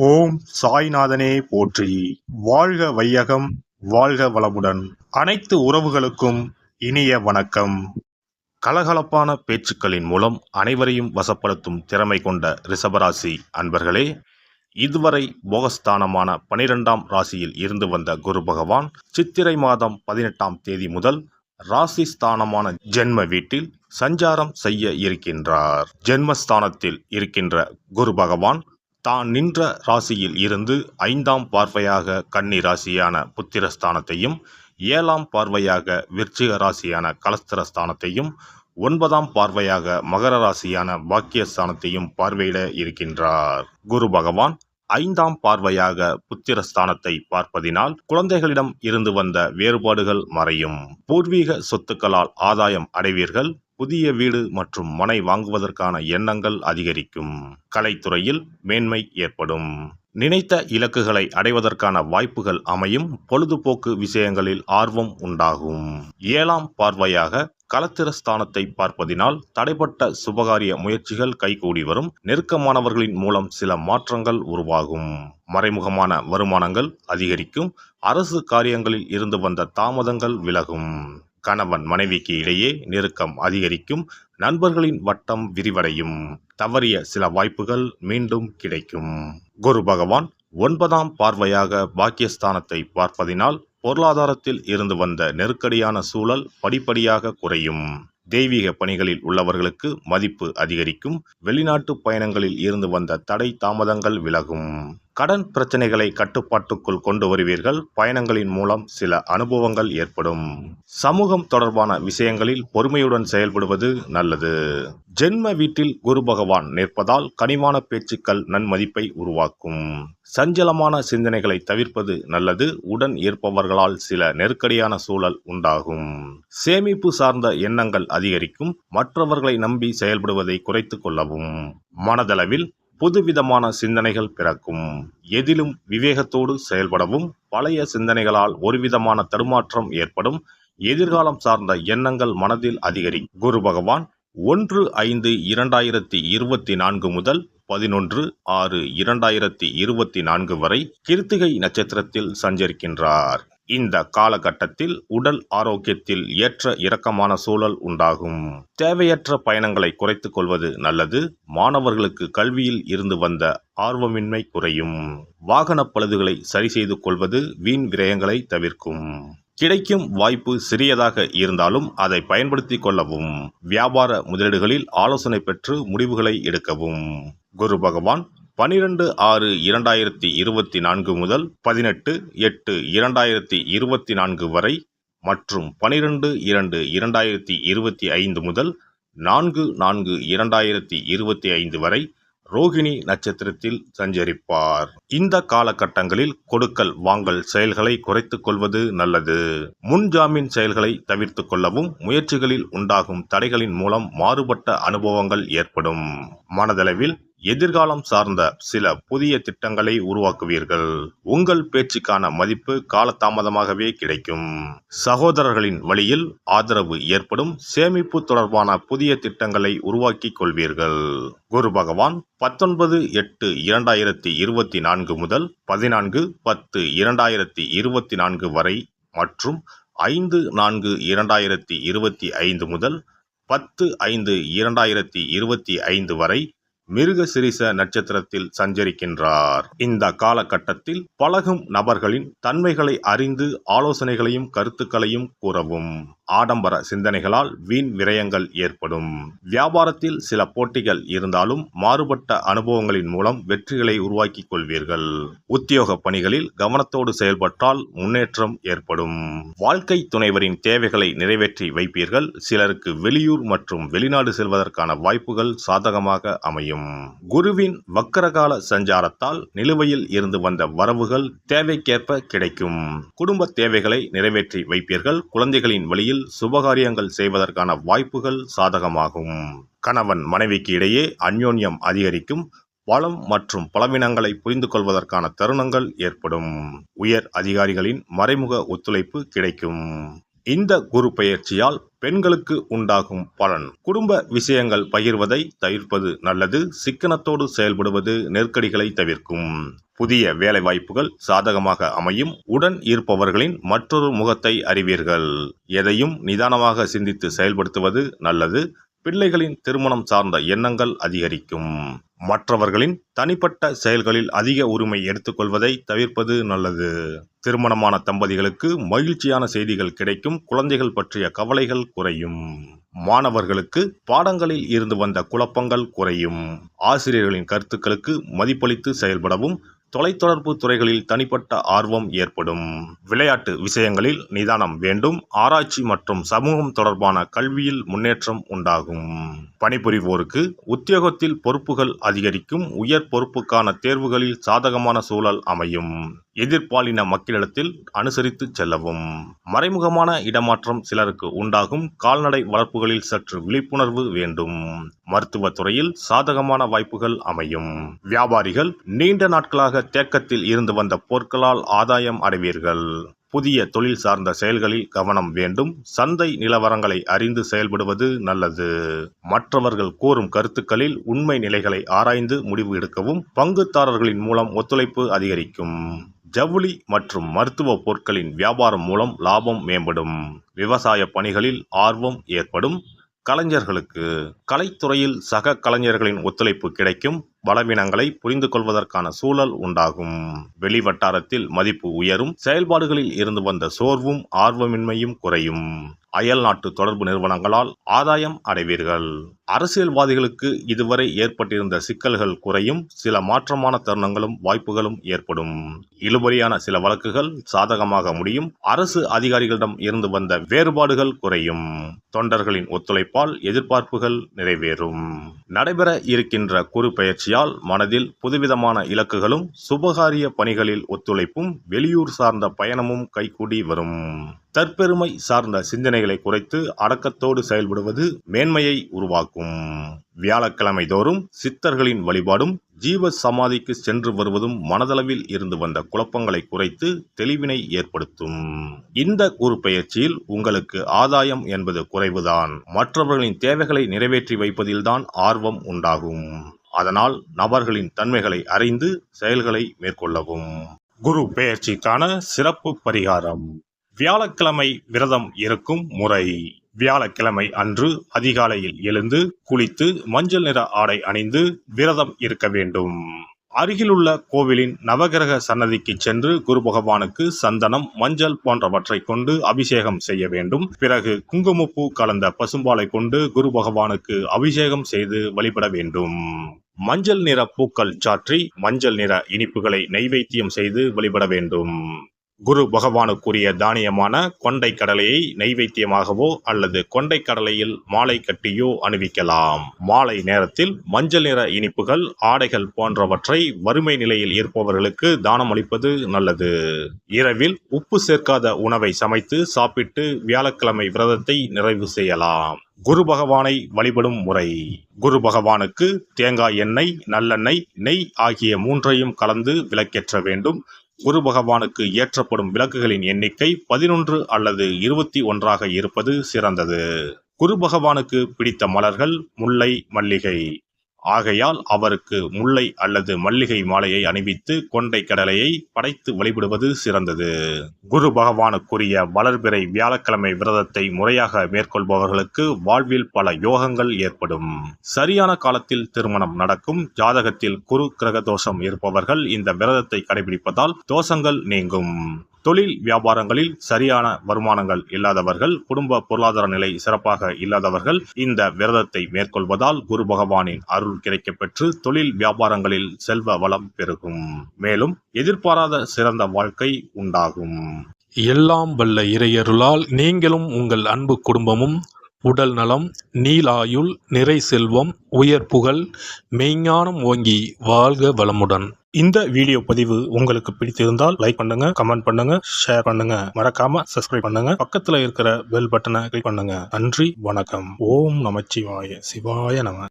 ஓம் சாய்நாதனே போற்றி. வாழ்க வையகம், வாழ்க வளமுடன். அனைத்து உறவுகளுக்கும் இனிய வணக்கம். கலகலப்பான பேச்சுக்களின் மூலம் அனைவரையும் வசப்படுத்தும் திறமை கொண்ட ரிஷபராசி அன்பர்களே, இதுவரை போகஸ்தானமான 12ஆம் ராசியில் இருந்து வந்த குரு பகவான் சித்திரை மாதம் 18ஆம் தேதி முதல் ராசி ஸ்தானமான ஜென்ம வீட்டில் சஞ்சாரம் செய்ய இருக்கின்றார். ஜென்மஸ்தானத்தில் இருக்கின்ற குரு பகவான் தான் நின்ற ராசியில் இருந்து 5ஆம் பார்வையாக கன்னி ராசியான புத்திரஸ்தானத்தையும், 7ஆம் பார்வையாக விருச்சிக ராசியான கலஸ்திரஸ்தானத்தையும், 9ஆம் பார்வையாக மகர ராசியான பாக்கியஸ்தானத்தையும் பார்வையிட இருக்கின்றார். குரு பகவான் 5ஆம் பார்வையாக புத்திரஸ்தானத்தை பார்ப்பதினால் குழந்தைகளிடம் இருந்து வந்த வேறுபாடுகள் மறையும். பூர்வீக சொத்துக்களால் ஆதாயம் அடைவீர்கள். புதிய வீடு மற்றும் மனை வாங்குவதற்கான எண்ணங்கள் அதிகரிக்கும். கலைத்துறையில் மேன்மை ஏற்படும். நினைத்த இலக்குகளை அடைவதற்கான வாய்ப்புகள் அமையும். பொழுதுபோக்கு விஷயங்களில் ஆர்வம் உண்டாகும். 7ஆம் பார்வையாக கலத்திரஸ்தானத்தை பார்ப்பதினால் தடைப்பட்ட சுபகாரிய முயற்சிகள் கைகூடி வரும். நெருக்கமானவர்களின் மூலம் சில மாற்றங்கள் உருவாகும். மறைமுகமான வருமானங்கள் அதிகரிக்கும். அரசு காரியங்களில் இருந்து வந்த தாமதங்கள் விலகும். கணவன் மனைவிக்கு இடையே நெருக்கம் அதிகரிக்கும். நண்பர்களின் வட்டம் விரிவடையும். தவறிய சில வாய்ப்புகள் மீண்டும் கிடைக்கும். குரு பகவான் 9ஆம் பார்வையாக பாக்கியஸ்தானத்தை பார்ப்பதினால் பொருளாதாரத்தில் இருந்து வந்த நெருக்கடியான சூழல் படிப்படியாக குறையும். தெய்வீக பணிகளில் உள்ளவர்களுக்கு மதிப்பு அதிகரிக்கும். வெளிநாட்டு பயணங்களில் இருந்து வந்த தடை தாமதங்கள் விலகும். கடன் பிரச்சனைகளை கட்டுப்பாட்டுக்குள் கொண்டு வருவீர்கள். பயணங்களின் மூலம் சில அனுபவங்கள் ஏற்படும். சமூகம் தொடர்பான விஷயங்களில் பொறுமையுடன் செயல்படுவது நல்லது. ஜென்ம வீட்டில் குரு பகவான் நிற்பதால் கனிவான பேச்சுக்கள் நன்மதிப்பை உருவாக்கும். சஞ்சலமான சிந்தனைகளை தவிர்ப்பது நல்லது. உடன் இருப்பவர்களால் சில நெருக்கடியான சூழல் உண்டாகும். சேமிப்பு சார்ந்த எண்ணங்கள் அதிகரிக்கும். மற்றவர்களை நம்பி செயல்படுவதை குறைத்துக் கொள்ளவும். மனதளவில் புதுவிதமான சிந்தனைகள் பிறக்கும். எதிலும் விவேகத்தோடு செயல்படவும். பழைய சிந்தனைகளால் ஒருவிதமான தடுமாற்றம் ஏற்படும். எதிர்காலம் சார்ந்த எண்ணங்கள் மனதில் அதிகரிக்கும். குரு பகவான் 1/5/2024 முதல் 11/6/2024 வரை கிருத்திகை நட்சத்திரத்தில் சஞ்சரிக்கின்றார். இந்த காலகட்டத்தில் உடல் ஆரோக்கியத்தில் ஏற்ற இறக்கமான சூழல் உண்டாகும். தேவையற்ற பயணங்களை குறைத்துக் கொள்வது நல்லது. மாணவர்களுக்கு கல்வியில் இருந்து வந்த ஆர்வமின்மை குறையும். வாகன பழுதுகளை சரி செய்து கொள்வது வீண் விரயங்களை தவிர்க்கும். கிடைக்கும் வாய்ப்பு சிறியதாக இருந்தாலும் அதை பயன்படுத்தி கொள்ளவும். வியாபார முதலீடுகளில் ஆலோசனை பெற்று முடிவுகளை எடுக்கவும். குரு பகவான் 12/6/2024 முதல் 18/8/2024 வரை மற்றும் 12/2/2025 முதல் 4/4/2025 வரை ரோகிணி நட்சத்திரத்தில் சஞ்சரிப்பார். இந்த காலகட்டங்களில் கொடுக்கல் வாங்கல் செயல்களை குறைத்துக் கொள்வது நல்லது. முன்ஜாமீன் செயல்களை தவிர்த்து கொள்ளவும். முயற்சிகளில் உண்டாகும் தடைகளின் மூலம் மாறுபட்ட அனுபவங்கள் ஏற்படும். மனதளவில் எதிர்காலம் சார்ந்த சில புதிய திட்டங்களை உருவாக்குவீர்கள். உங்கள் பேச்சுக்கான மதிப்பு காலதாமதமாகவே கிடைக்கும். சகோதரர்களின் வழியில் ஆதரவு ஏற்படும். சேமிப்பு தொடர்பான புதிய திட்டங்களை உருவாக்கிக் கொள்வீர்கள். குரு பகவான் 19/8/2024 முதல் 14/10/2024 வரை மற்றும் 5/4/2025 முதல் 10/5/2025 வரை மிருகசிரிச நட்சத்திரத்தில் சஞ்சரிக்கின்றார். இந்த காலகட்டத்தில் பழகும் நபர்களின் தன்மைகளை அறிந்து ஆலோசனைகளையும் கருத்துக்களையும் கூறவும். ஆடம்பர சிந்தனைகளால் வீண் விரயங்கள் ஏற்படும். வியாபாரத்தில் சில போட்டிகள் இருந்தாலும் மாறுபட்ட அனுபவங்களின் மூலம் வெற்றிகளை உருவாக்கிக் கொள்வீர்கள். உத்தியோக பணிகளில் கவனத்தோடு செயல்பட்டால் முன்னேற்றம் ஏற்படும். வாழ்க்கை துணைவரின் தேவைகளை நிறைவேற்றி வைப்பீர்கள். சிலருக்கு வெளியூர் மற்றும் வெளிநாடு செல்வதற்கான வாய்ப்புகள் சாதகமாக அமையும். குருவின் வக்கரகால சஞ்சாரத்தால் நிலுவையில் இருந்து வந்த வரவுகள் தேவைக்கேற்ப கிடைக்கும். குடும்ப தேவைகளை நிறைவேற்றி வைப்பீர்கள். குழந்தைகளின் வழியில் சுபகாரியங்கள் செய்வதற்கான வாய்ப்புகள் சாதகமாகும். கணவன் மனைவிக்கு இடையே அந்யோன்யம் அதிகரிக்கும். பலம் மற்றும் பலவீனங்களை புரிந்து கொள்வதற்கான தருணங்கள் ஏற்படும். உயர் அதிகாரிகளின் மறைமுக ஒத்துழைப்பு கிடைக்கும். இந்த குரு பெயர்ச்சியால் பெண்களுக்கு உண்டாகும் பலன். குடும்ப விஷயங்கள் பகிர்வதை தவிர்ப்பது நல்லது. சிக்கனத்தோடு செயல்படுவது நெருக்கடிகளை தவிர்க்கும். புதிய வேலை வாய்ப்புகள் சாதகமாக அமையும். உடன் இருப்பவர்களின் மற்றொரு முகத்தை அறிவீர்கள். எதையும் நிதானமாக சிந்தித்து செயல்படுத்துவது நல்லது. பிள்ளைகளின் திருமணம் சார்ந்த எண்ணங்கள் அதிகரிக்கும். மற்றவர்களின் தனிப்பட்ட செயல்களில் அதிக உரிமை எடுத்துக்கொள்வதை தவிர்ப்பது நல்லது. திருமணமான தம்பதிகளுக்கு மகிழ்ச்சியான செய்திகள் கிடைக்கும். குழந்தைகள் பற்றிய கவலைகள் குறையும். மாணவர்களுக்கு பாடங்களில் இருந்து வந்த குழப்பங்கள் குறையும். ஆசிரியர்களின் கருத்துக்களுக்கு மதிப்பளித்து செயல்படவும் தொலைத்தொடர்பு துறைகளில் தனிப்பட்ட ஆர்வம் ஏற்படும். விளையாட்டு விஷயங்களில் நிதானம் வேண்டும். ஆராய்ச்சி மற்றும் சமூகம் தொடர்பான கல்வியில் முன்னேற்றம் உண்டாகும். பணிபுரிவோருக்கு உத்தியோகத்தில் பொறுப்புகள் அதிகரிக்கும். உயர் பொறுப்புக்கான தேர்வுகளில் சாதகமான சூழல் அமையும். எதிர்பாலின மக்களிடத்தில் அனுசரித்து செல்லவும். மறைமுகமான இடமாற்றம் சிலருக்கு உண்டாகும். கால்நடை வளர்ப்புகளில் சற்று விழிப்புணர்வு வேண்டும். மருத்துவ துறையில் சாதகமான வாய்ப்புகள் அமையும். வியாபாரிகள் நீண்ட நாட்களாக தேக்கத்தில் இருந்து வந்த பொருட்களால் ஆதாயம் அடைவீர்கள். புதிய தொழில் சார்ந்த செயல்களில் கவனம் வேண்டும். சந்தை நிலவரங்களை அறிந்து செயல்படுவது நல்லது. மற்றவர்கள் கூறும் கருத்துக்களில் உண்மை நிலைகளை ஆராய்ந்து முடிவு எடுக்கவும். பங்குதாரர்களின் மூலம் ஒத்துழைப்பு அதிகரிக்கும். ஜவுளி மற்றும் மருத்துவ பொருட்களின் வியாபாரம் மூலம் லாபம் மேம்படும். விவசாய பணிகளில் ஆர்வம் ஏற்படும். கலைஞர்களுக்கு கலைத்துறையில் சக கலைஞர்களின் ஒத்துழைப்பு கிடைக்கும். பலவீனங்களை புரிந்து கொள்வதற்கான சூழல் உண்டாகும். வெளிவட்டாரத்தில் மதிப்பு உயரும். செயல்பாடுகளில் இருந்து வந்த சோர்வும் ஆர்வமின்மையும் குறையும். அயல் நாட்டு தொடர்பு நிறுவனங்களால் ஆதாயம் அடைவீர்கள். அரசியல்வாதிகளுக்கு இதுவரை ஏற்பட்டிருந்த சிக்கல்கள் குறையும். சில மாற்றமான தருணங்களும் வாய்ப்புகளும் ஏற்படும். இழுபறியான சில வழக்குகள் சாதகமாக முடியும். அரசு அதிகாரிகளிடம் இருந்து வந்த வேறுபாடுகள் குறையும். தொண்டர்களின் ஒத்துழைப்பால் எதிர்பார்ப்புகள் நிறைவேறும். நடைபெற இருக்கின்ற குரு பெயர்ச்சியால் மனதில் புதுவிதமான இலக்குகளும் சுபகாரிய பணிகளில் ஒத்துழைப்பும் வெளியூர் சார்ந்த பயணமும் கைகூடி வரும். தற்பெருமை சார்ந்த சிந்தனைகளை குறைத்து அடக்கத்தோடு செயல்படுவது மேன்மையை உருவாக்கும். வியாழக்கிழமை தோறும் சித்தர்களின் வழிபாடும் ஜீவ சமாதிக்கு சென்று வருவதும் மனதளவில் இருந்து வந்த குழப்பங்களை குறைத்து தெளிவினை ஏற்படுத்தும். இந்த குரு பெயர்ச்சியில் உங்களுக்கு ஆதாயம் என்பது குறைவுதான். மற்றவர்களின் தேவைகளை நிறைவேற்றி வைப்பதில்தான் ஆர்வம் உண்டாகும். அதனால் நபர்களின் தன்மைகளை அறிந்து செயல்களை மேற்கொள்ளவும். குரு பெயர்ச்சிக்கான சிறப்பு பரிகாரம். வியாழக்கிழமை விரதம் இருக்கும் முறை. வியாழக்கிழமை அன்று அதிகாலையில் எழுந்து குளித்து மஞ்சள் நிற ஆடை அணிந்து விரதம் இருக்க வேண்டும். அருகிலுள்ள கோவிலின் நவகிரக சன்னதிக்கு சென்று குரு பகவானுக்கு சந்தனம், மஞ்சள் போன்றவற்றை கொண்டு அபிஷேகம் செய்ய வேண்டும். பிறகு குங்குமப்பூ கலந்த பசும்பாலை கொண்டு குரு பகவானுக்கு அபிஷேகம் செய்து வழிபட வேண்டும். மஞ்சள் நிற பூக்கள் சாற்றி மஞ்சள் நிற இனிப்புகளை நைவேத்தியம் செய்து வழிபட வேண்டும். குரு பகவானுக்குரிய தானியமான கொண்டை கடலையை நைவேத்தியமாகவோ அல்லது கொண்டை கடலையில் மாலை கட்டியோ அணிவிக்கலாம். மாலை நேரத்தில் மஞ்சள் நிற இனிப்புகள், ஆடைகள் போன்றவற்றை வறுமை நிலையில் இருப்பவர்களுக்கு தானம் அளிப்பது நல்லது. இரவில் உப்பு சேர்க்காத உணவை சமைத்து சாப்பிட்டு வியாழக்கிழமை விரதத்தை நிறைவு செய்யலாம். குரு பகவானை வழிபடும் முறை. குரு பகவானுக்கு தேங்காய் எண்ணெய், நல்லெண்ணெய், நெய் ஆகிய மூன்றையும் கலந்து விளக்கேற்ற வேண்டும். குரு பகவானுக்கு ஏற்றப்படும் விளக்குகளின் எண்ணிக்கை 11 அல்லது 21 இருப்பது சிறந்தது. குரு பகவானுக்கு பிடித்த மலர்கள் முல்லை, மல்லிகை. ஆகையால் அவருக்கு முல்லை அல்லது மல்லிகை மாலையை அணிவித்து கொண்டை கடலையை படைத்து வழிபடுவது சிறந்தது. குரு பகவானுக்குரிய வளர்பிறை வியாழக்கிழமை விரதத்தை முறையாக மேற்கொள்பவர்களுக்கு வாழ்வில் பல யோகங்கள் ஏற்படும். சரியான காலத்தில் திருமணம் நடக்கும். ஜாதகத்தில் குரு கிரக தோஷம் இருப்பவர்கள் இந்த விரதத்தை கடைபிடிப்பதால் தோஷங்கள் நீங்கும். தொழில் வியாபாரங்களில் சரியான வருமானங்கள் இல்லாதவர்கள், குடும்ப பொருளாதார நிலை சிறப்பாக இல்லாதவர்கள் இந்த விரதத்தை மேற்கொள்வதால் குரு பகவானின் அருள் கிடைக்கப்பெற்று தொழில் வியாபாரங்களில் செல்வ வளம் பெருகும். மேலும் எதிர்பாராத சிறந்த வாழ்க்கை உண்டாகும். எல்லாம் வல்ல இறையருளால் நீங்களும் உங்கள் அன்பு குடும்பமும் உடல் நலம், நீலாயுள், நிறை செல்வம், உயர் புகழ், மெய்ஞானம் ஓங்கி வாழ்க வளமுடன். இந்த வீடியோ பதிவு உங்களுக்கு பிடித்திருந்தால் லைக் பண்ணுங்க, கமெண்ட் பண்ணுங்க, ஷேர் பண்ணுங்க, மறக்காம சப்ஸ்கிரைப் பண்ணுங்க, பக்கத்துல இருக்கிற பெல் பட்டனை கிளிக் பண்ணுங்க. நன்றி, வணக்கம். ஓம் நமச்சிவாய. சிவாய நம.